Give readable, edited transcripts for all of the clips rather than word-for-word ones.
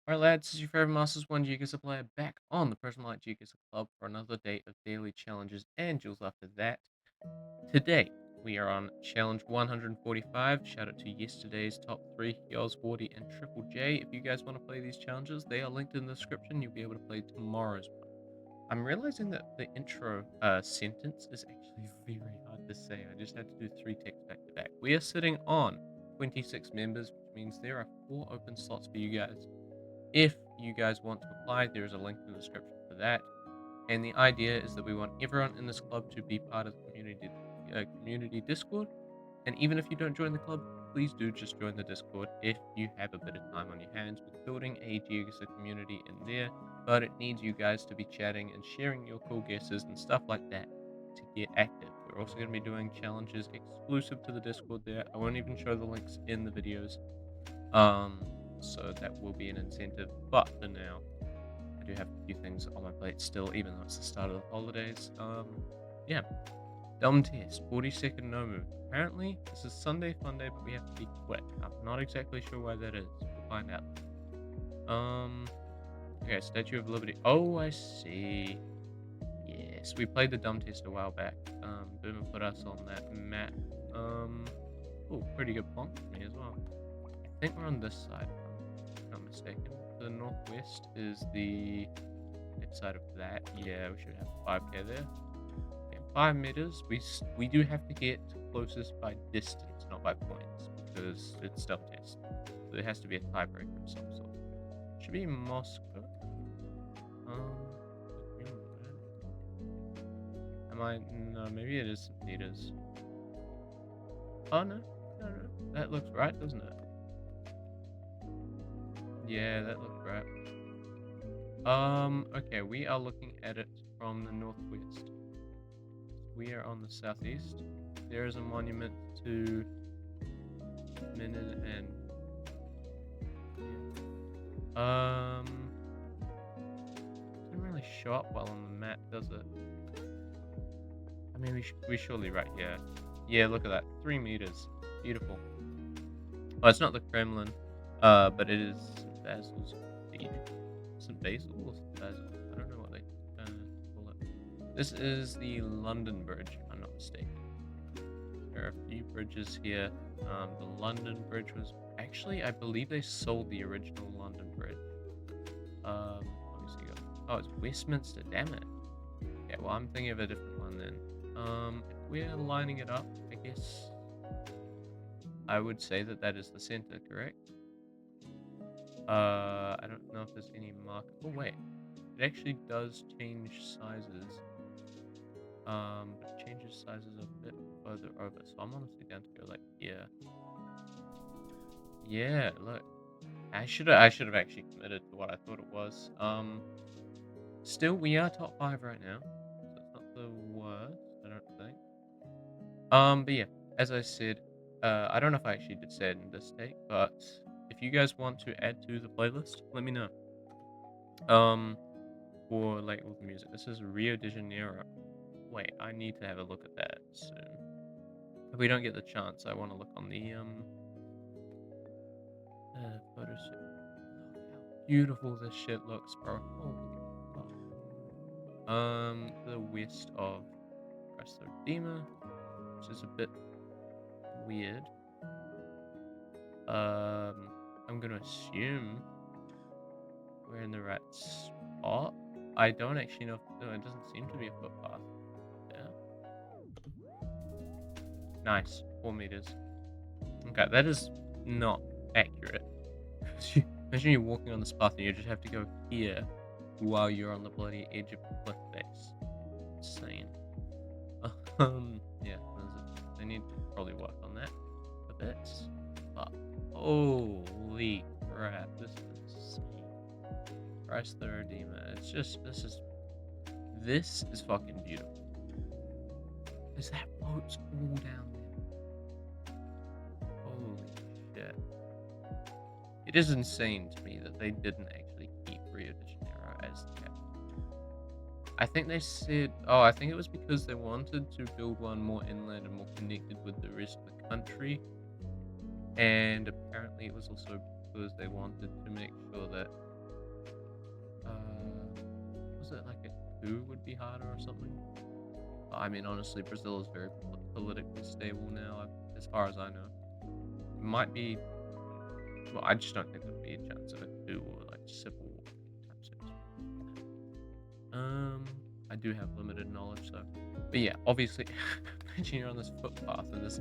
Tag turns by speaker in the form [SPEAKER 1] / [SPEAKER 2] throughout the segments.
[SPEAKER 1] Alright lads, this is your favorite Masters 1 Geoguessr player back on the Prismalite Geoguessr Club for another day of daily challenges and duels after that. Today, we are on challenge 145. Shout out to yesterday's top 3, Yoz40 and Triple J. If you guys want to play these challenges, they are linked in the description. You'll be able to play tomorrow's one. I'm realizing that the intro sentence is actually very hard to say. I just had to do 3 texts back to back. We are sitting on 26 members, which means there are 4 open slots for you guys. If you guys want to apply, there is a link in the description for that. And the idea is that we want everyone in this club to be part of the community Discord. And even if you don't join the club, please do just join the Discord if you have a bit of time on your hands. We're building a Geoguessr community in there, but it needs you guys to be chatting and sharing your cool guesses and stuff like that to get active. We're also going to be doing challenges exclusive to the Discord there. I won't even show the links in the videos. So that will be an incentive. But for now, I do have a few things on my plate still, even though it's the start of the holidays. Yeah. Dumb test, 40-second no move. Apparently, this is Sunday fun day, but we have to be quick. I'm not exactly sure why that is. We'll find out. Okay, Statue of Liberty. Oh, I see. Yes, we played the dumb test a while back. Boomer put us on that map. Oh, pretty good plonk for me as well. I think we're on this side, if I'm not mistaken. The northwest is the left side of that. Yeah, we should have 5k there. Okay, 5 meters. We do have to get closest by distance, not by points, because it's dumb test. So there has to be a tiebreaker of some sort. Should be Moscow. Am I? No, maybe it is St. Peter's. Oh no, that looks right, doesn't it? Yeah, that looks right. Okay, we are looking at it from the northwest. We are on the southeast. There is a monument to Minin and doesn't really show up well on the map, does it? I mean, we surely right here. Yeah, look at that, 3 meters. Beautiful. Oh, it's not the Kremlin, but it is St. Basil's Cathedral. St. Basil or St. Basil? I don't know what they call it. This is the London Bridge, if I'm not mistaken. There are a few bridges here. The London Bridge was actually, I believe they sold the original London Bridge. Let me see. Oh, it's Westminster. Damn it. Yeah, well, I'm thinking of a different one then. If we're lining it up, I guess I would say that that is the center, correct? I don't know if there's any marker. Oh wait, it actually does change sizes. But it changes sizes a bit further over. So I'm honestly down to go like here. Yeah, look. I should have actually committed to what I thought it was. Still we are top 5 right now. So it's not the worst, I don't think. But yeah, as I said, I don't know if I actually did say it in this take, but if you guys want to add to the playlist, let me know. For like all the music. This is Rio de Janeiro. Wait, I need to have a look at that soon. If we don't get the chance, I want to look on the photos. Look how beautiful this shit looks, bro. Holy fuck. To the west of Redeemer, which is a bit weird. I'm gonna assume we're in the right spot. I don't actually know. No, it doesn't seem to be a footpath. Yeah. Nice. 4 meters. Okay, that is not accurate. Imagine you're walking on this path and you just have to go here while you're on the bloody edge of the cliff face. Insane. Yeah, they need to probably work on that a bit. But holy crap, this is insane. Christ the Redeemer. It's just this is fucking beautiful. Is that boat's all down there? Holy shit. It is insane to me that they didn't actually keep Rio de Janeiro as the capital. I think they said, oh, I think it was because they wanted to build one more inland and more connected with the rest of the country. And apparently it was also because they wanted to make sure that 2 would be harder or something. I mean, honestly, Brazil is very politically stable now, as far as I know. It might be. Well, I just don't think there'd be a chance of a coup or like civil war anytime soon. Um, I do have limited knowledge, so. But yeah, obviously, imagine you're on this footpath and this,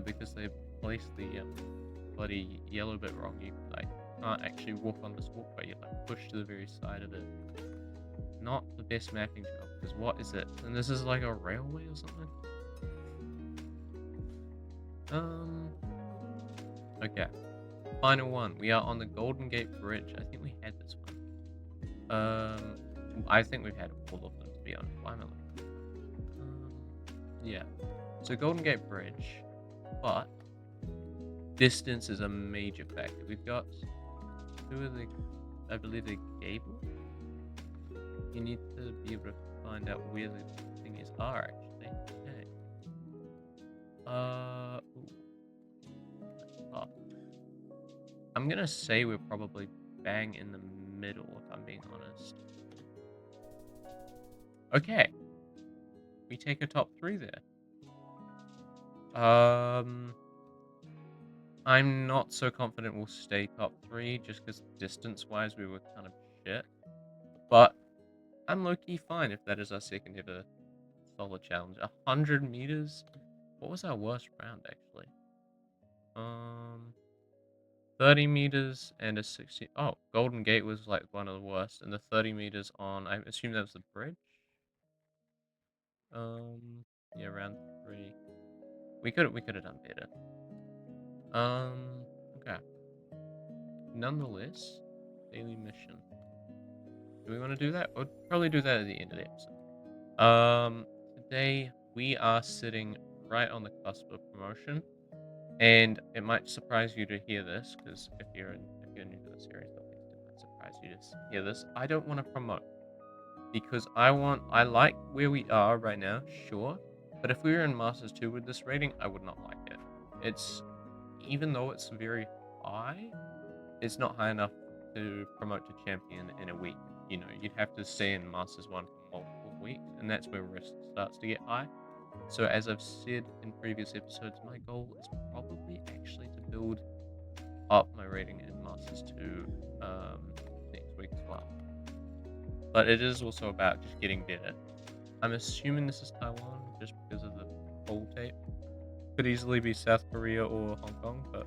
[SPEAKER 1] because they placed the bloody yellow bit wrong, you like can't actually walk on this walkway. You're like pushed to the very side of it. Not the best mapping job, because what is it? And this is like a railway or something. Okay. Final one. We are on the Golden Gate Bridge. I think we had this one. I think we've had all of them, to be honest. Why am I looking? Yeah. So Golden Gate Bridge, but distance is a major factor. We've got two of the, I believe they're gabled. You need to be able to find out where the thingies are actually. Okay. Ooh. Oh. I'm gonna say we're probably bang in the middle, if I'm being honest. Okay. We take a top 3 there. I'm not so confident we'll stay top 3 just because distance-wise we were kind of shit. But I'm low-key fine if that is our second ever solo challenge. 100 meters? What was our worst round, actually? 30 meters and a 60. Oh, Golden Gate was like one of the worst, and the 30 meters on, I assume that was the bridge. Yeah, round 3. We could have done better. Okay. Nonetheless, daily mission. Do we want to do that? We'll probably do that at the end of the episode. Today we are sitting right on the cusp of promotion, and it might surprise you to hear this because if you're new to the series, at least it might surprise you to hear this. I don't want to promote because I like where we are right now, sure, but if we were in Masters 2 with this rating, I would not like it. It's even though it's very high, it's not high enough to promote to champion in a week. You know, you'd have to stay in Masters 1 for multiple weeks, and that's where risk starts to get high. So as I've said in previous episodes, my goal is probably actually to build up my rating in Masters 2 next week as well. But it is also about just getting better. I'm assuming this is Taiwan just because of the poll tape. Could easily be South Korea or Hong Kong, but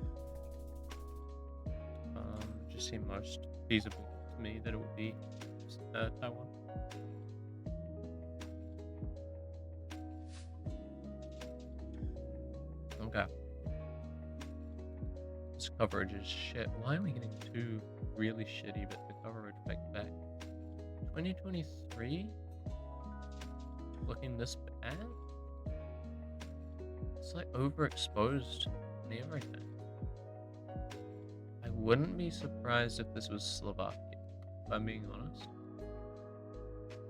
[SPEAKER 1] just seemed most feasible to me that it would be Taiwan. Okay. This coverage is shit. Why are we getting 2 really shitty bits of coverage back to back? 2023? Looking this bad? It's like overexposed and everything. I wouldn't be surprised if this was Slovakia, if I'm being honest.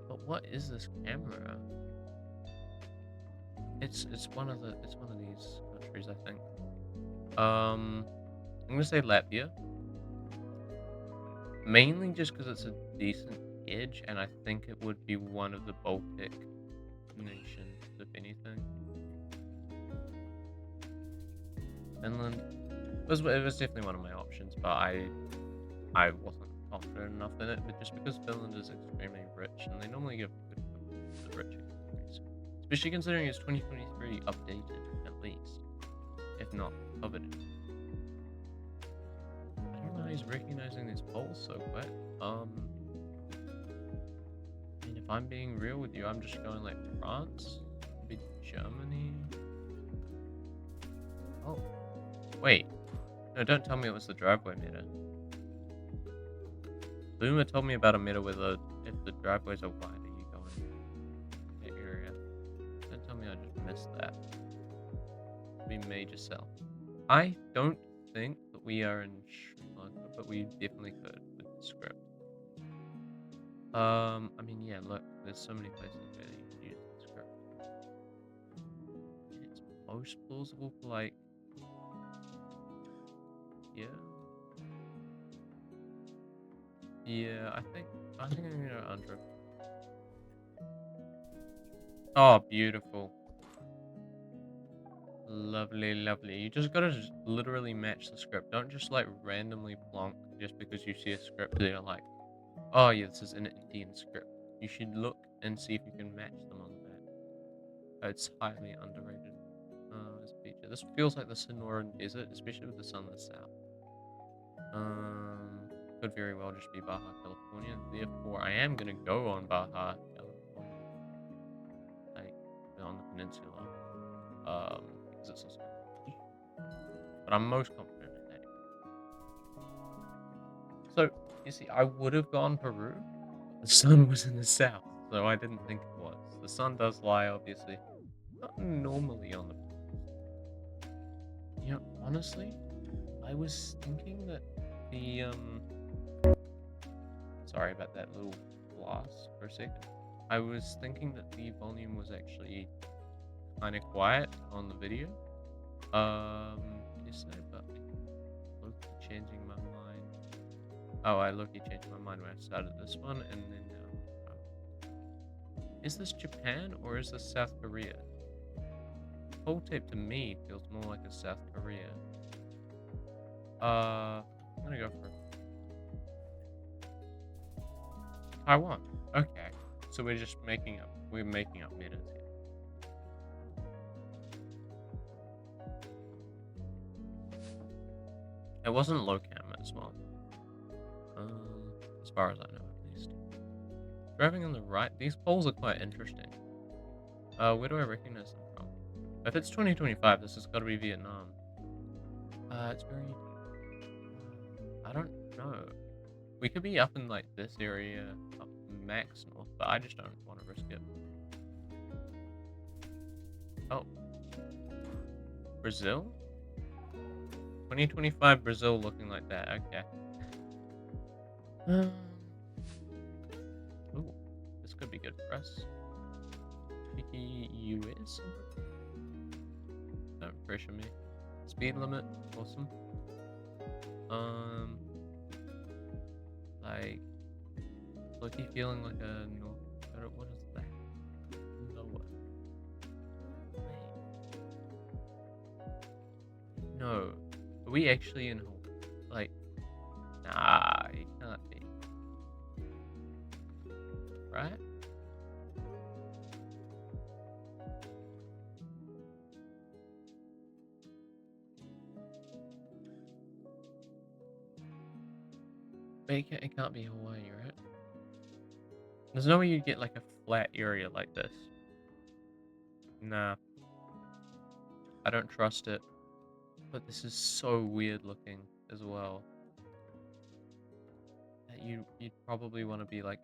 [SPEAKER 1] But what is this camera? It's one of these countries, I think. I'm gonna say Latvia. Mainly just because it's a decent edge, and I think it would be one of the Baltic nations, if anything. Finland it was definitely one of my options, but I wasn't confident enough in it. But just because Finland is extremely rich, and they normally give good to the richer countries, especially considering it's 2023 updated at least, if not coveted. I don't know how he's recognizing these polls so quick. And if I'm being real with you, I'm just going like France, maybe Germany. Oh, wait. No, don't tell me it was the driveway meter. Boomer told me about a meter where if the driveways are wider, you go in that area. Don't tell me I just missed that. It'd be major sell. I don't think that we are in Sri Lanka, but we definitely could with the script. I mean, yeah, look, there's so many places where you can use the script. It's most plausible for like, yeah. Yeah, I think I'm gonna go under. Oh, beautiful. Lovely, lovely. You just gotta just literally match the script. Don't just like randomly plonk just because you see a script that you're like, oh yeah, this is an Indian script. You should look and see if you can match them on the back. It's highly underrated. As a feature. This feels like the Sonoran Desert, especially with the sun in the south. Could very well just be Baja California. Therefore, I am gonna go on Baja California, like on the peninsula, because it's also. But I'm most confident in that. So you see, I would have gone Peru, but the sun was in the south, so I didn't think it was. The sun does lie, obviously, not normally on the. Honestly, I was thinking that the. Sorry about that little loss for a second. I was thinking that the volume was actually kind of quiet on the video. Yesterday, but I low-key changing my mind. Oh, I low-key changed my mind when I started this one, and then is this Japan or is this South Korea? Whole tape to me feels more like a South Korea. I'm gonna go for Taiwan. Okay, so we're making up metas here. It wasn't low cam as well. As far as I know, at least. Driving on the right, these poles are quite interesting. Where do I recognize them from? If it's 2025, this has got to be Vietnam. It's very. I don't know. We could be up in like this area, up max north, but I just don't want to risk it. Oh, Brazil? 2025 Brazil looking like that. Okay. Ooh, this could be good for us. Picky US? Don't pressure me. Speed limit, awesome. Like, Loki feeling like a North. What is that? Noah. Wait. No. Are we actually in home? Like, nah, it can't be. Right? But it can't be Hawaii, right? There's no way you'd get like a flat area like this. Nah, I don't trust it. But this is so weird looking as well. That you'd probably want to be like,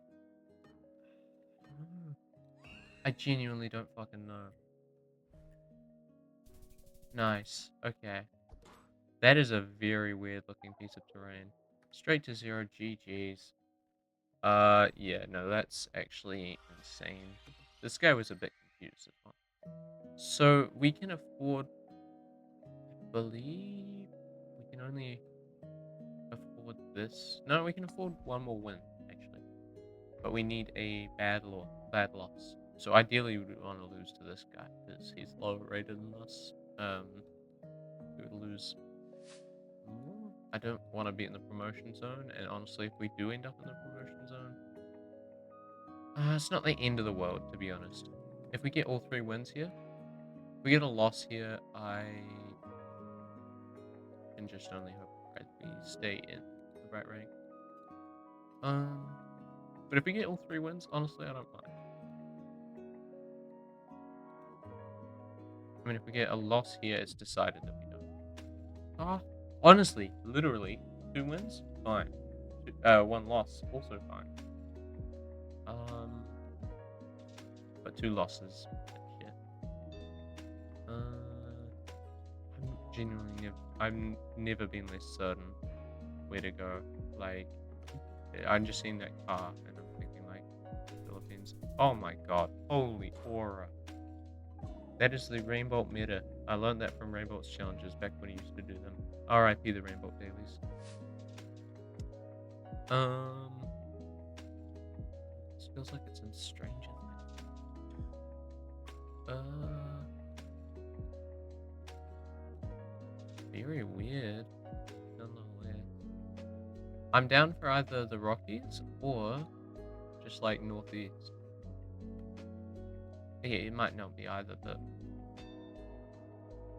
[SPEAKER 1] I genuinely don't fucking know. Nice. Okay. That is a very weird looking piece of terrain. Straight to zero. GG's. Yeah, no, that's actually insane. This guy was a bit confused as well. So we can afford, I believe, we can only afford this. No, we can afford one more win actually, but we need a bad loss. So ideally, we would want to lose to this guy because he's lower rated than us. We would lose more. I don't want to be in the promotion zone, and honestly, if we do end up in the promotion zone, it's not the end of the world, to be honest. If we get all 3 wins here, if we get a loss here, I can just only hope that we stay in the right rank. But if we get all 3 wins, honestly, I don't mind. I mean, if we get a loss here, it's decided that we don't. Honestly, literally, 2 wins, fine. 1 loss, also fine. But 2 losses, shit. I've never been less certain where to go. Like, I'm just seeing that car and I'm thinking like, Philippines. Oh my god, holy aura. That is the Rainbow meta. I learned that from Rainbow's challenges back when I used to do them. RIP the Rainbow dailies. This feels like it's in Stranger Things. Uh, very weird. Don't know where. I'm down for either the Rockies or just like Northeast. Yeah, it might not be either, but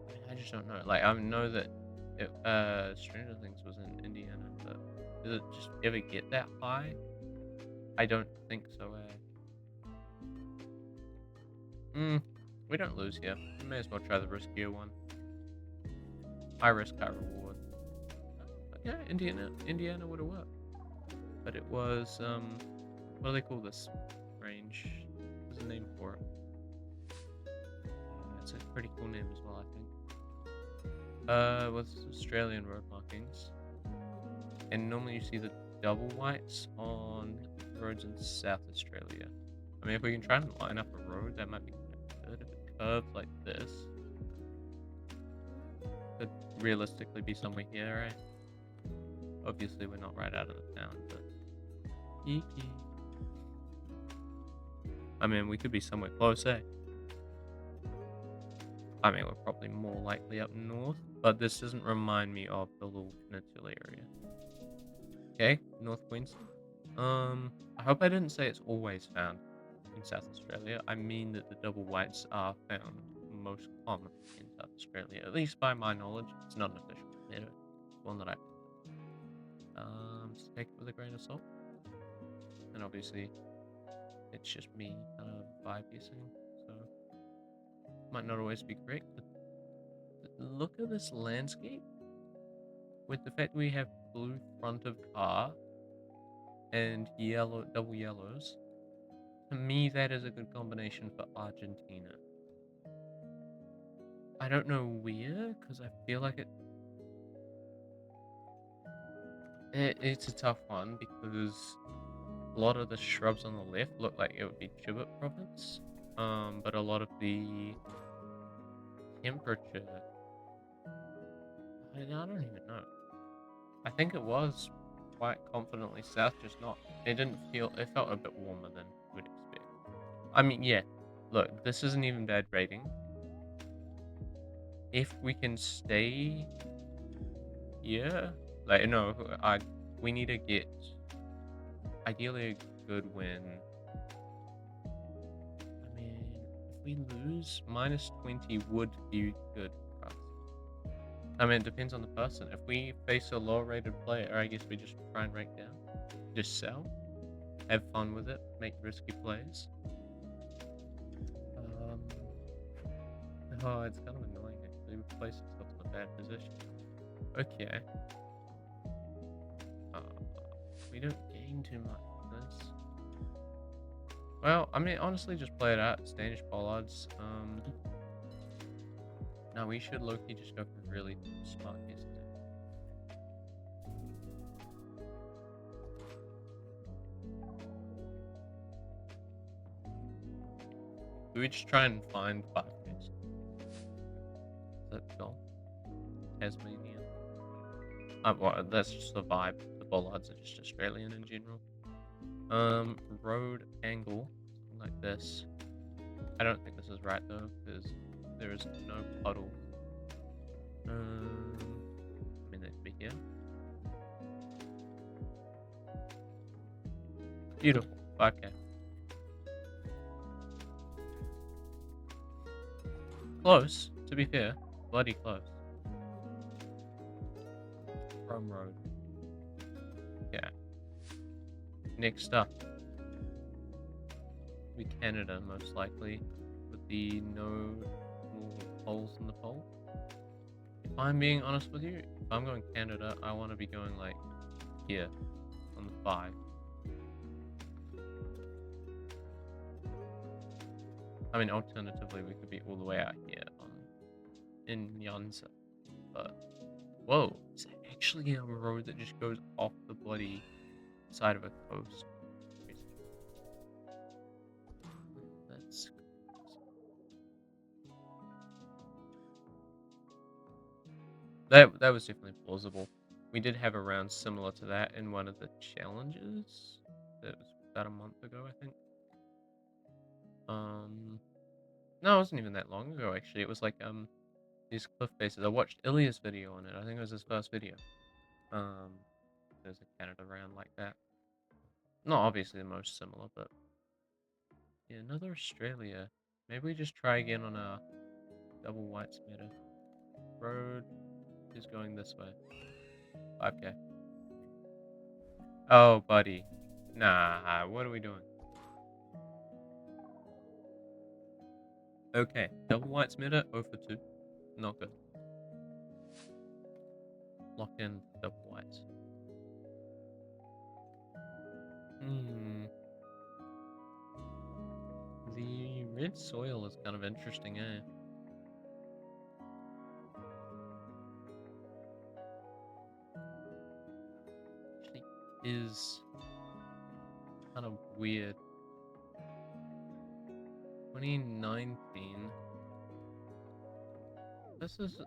[SPEAKER 1] I mean, I just don't know. Like, I know that Stranger Things was in Indiana, but does it just ever get that high? I don't think so. We don't lose here. We may as well try the riskier one. High risk, high reward. Yeah, Indiana would have worked. But it was, what do they call this range? There's a name for it. It's a pretty cool name as well, I think. With Australian road markings. And normally you see the double whites on roads in South Australia. I mean, if we can try and line up a road, that might be good. If it curves like this, could realistically be somewhere here, right? Obviously, we're not right out of the town, but... Geeky. I mean, we could be somewhere close, eh? I mean, we're probably more likely up north, but this doesn't remind me of the little peninsula area. Okay, North Queensland. I hope I didn't say it's always found in South Australia. I mean that the double whites are found most common in South Australia, at least by my knowledge. It's not an official meta. It's one that I just take it with a grain of salt. And obviously, it's just me kind of vibe guessing, so might not always be correct. But look at this landscape with the fact we have blue front of car and yellow double yellows. To me, that is a good combination for Argentina. I don't know where, because I feel like it's a tough one, because a lot of the shrubs on the left look like it would be Chubut province, but a lot of the temperature, I don't even know. I think it was quite confidently south, just not. It didn't feel. It felt a bit warmer than you would expect. I mean, yeah. Look, this isn't even bad rating. If we can stay here, like no, we need to get ideally a good win. I mean, if we lose, -20 would be good for us. I mean, it depends on the person. If we face a low-rated player, I guess we just try and rank down. Just sell. Have fun with it. Make risky plays. Oh, it's kind of annoying, actually. We place ourselves in a bad position. Okay. We don't gain too much from this. Well, I mean, honestly, just play it out. It's Danish bollards. No, we should low-key just go for really smart guesses. Do we just try and find 5 guesses? Is that the goal? Tasmania. Well, that's just the vibe. The bollards are just Australian in general. Road angle, something like this. I don't think this is right though, because there is no puddle. I mean, that could be here. Beautiful. 5K. Close, to be fair. Bloody close. Chrome Road. Yeah. Next up. Be Canada, most likely. With the no holes in the pole. If I'm being honest with you, if I'm going Canada, I want to be going like here on the 5. I mean, alternatively, we could be all the way out here in Nyanza, but whoa, it's actually a road that just goes off the bloody side of a coast. That's that was definitely plausible. We did have a round similar to that in one of the challenges. That was about a month ago, I think. No, it wasn't even that long ago, actually. It was like, these cliff faces. I watched Ilya's video on it. I think it was his first video. Um, there's a Canada round like that. Not obviously the most similar, but yeah, another Australia. Maybe we just try again on a double white smetter. Road is going this way. 5K. Oh, buddy. Nah, what are we doing? Okay, double white smetter, 0 for 2. Not good. Lock in double whites. Hmm. The red soil is kind of interesting, eh? Actually, is kind of weird. 2019. This is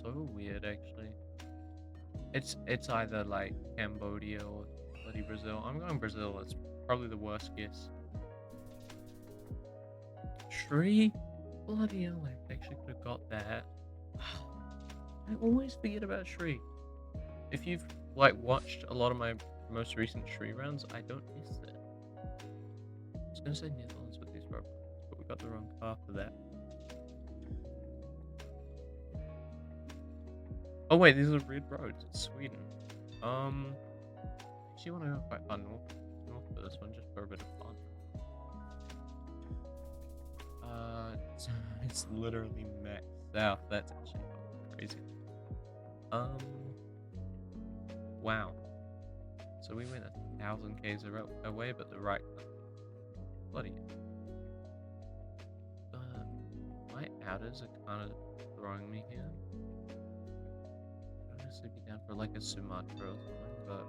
[SPEAKER 1] so weird actually. It's either like Cambodia or bloody Brazil. I'm going Brazil. It's probably the worst guess. Tree? Bloody hell, I actually could have got that. I always forget about Shri. If you've like watched a lot of my most recent Shri rounds, I don't miss that. I was gonna say Netherlands with these robots, but we got the wrong car for that. Oh wait, these are red roads. It's Sweden. Actually want to go quite far north for this one, just for a bit of fun. It's literally max south. That's actually crazy. Wow. So we went 1,000 k's away, but the right country. Bloody. My outers are kind of throwing me here. I'd honestly be down for like a Sumatra or something, but.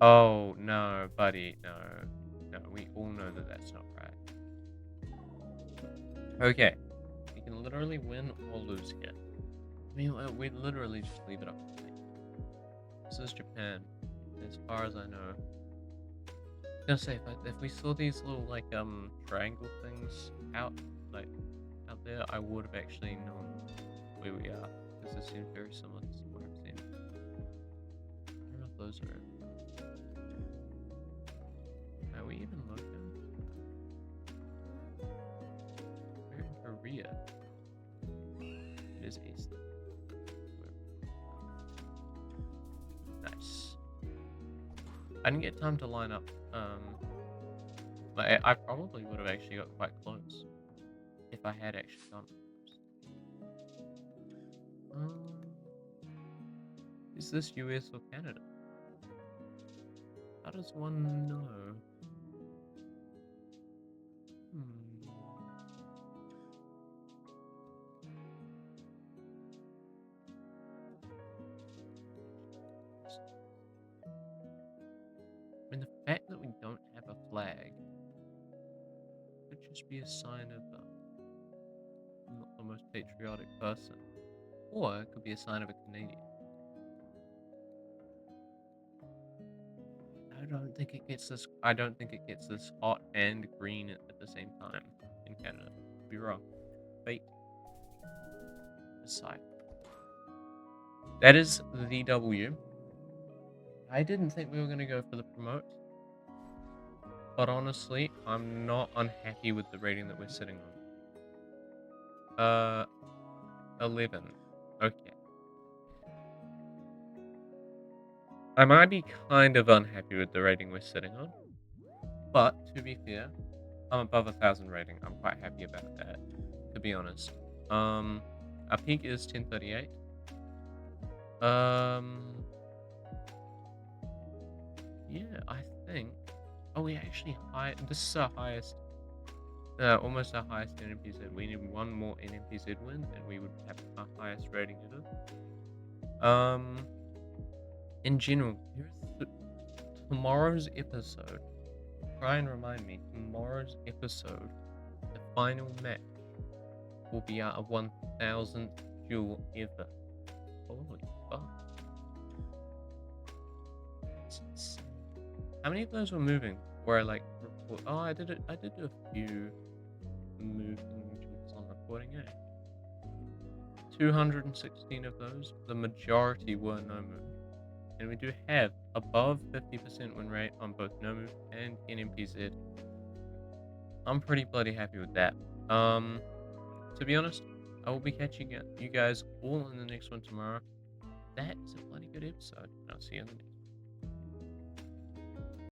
[SPEAKER 1] Oh, no, buddy, no. No, we all know that that's not right. Okay. We can literally win or lose here. I mean, we literally just leave it up to fate. This is Japan, as far as I know. I was gonna say, if we saw these little, like, triangle things out there, I would have actually known where we are, because this seems very similar to somewhere I've seen. I don't know if those are. Are we even looking? We're in Korea. It is east. Nice. I didn't get time to line up. I probably would have actually got quite close if I had actually gone. Is this US or Canada? How does one know? I mean, the fact that we don't have a flag could just be a sign of I'm not the most patriotic person, or it could be a sign of a Canadian. I don't think it gets this. I don't think it gets this hot and green at the same time in Canada. Could be wrong. Fate aside. That is the W. I didn't think we were gonna go for the promote, but honestly, I'm not unhappy with the rating that we're sitting on. 11. Okay. I might be kind of unhappy with the rating we're sitting on, but to be fair, I'm above 1,000 rating. I'm quite happy about that, to be honest. Our peak is 1038. Yeah, I think. Oh, we actually This is our highest. Almost our highest NMPZ. We need one more NMPZ win, and we would have our highest rating ever. In general, tomorrow's episode. Try and remind me. Tomorrow's episode, the final match, will be our 1,000th duel ever. Holy fuck! How many of those were moving? where I like report. Oh, I did do a few moving jewels on recording. 216 of those. The majority were no move, and we do have above 50% win rate on both no move and NMPZ. I'm pretty bloody happy with that. Um, to be honest, I will be catching you guys all in the next one tomorrow. That is a bloody good episode. I'll see you in the next one.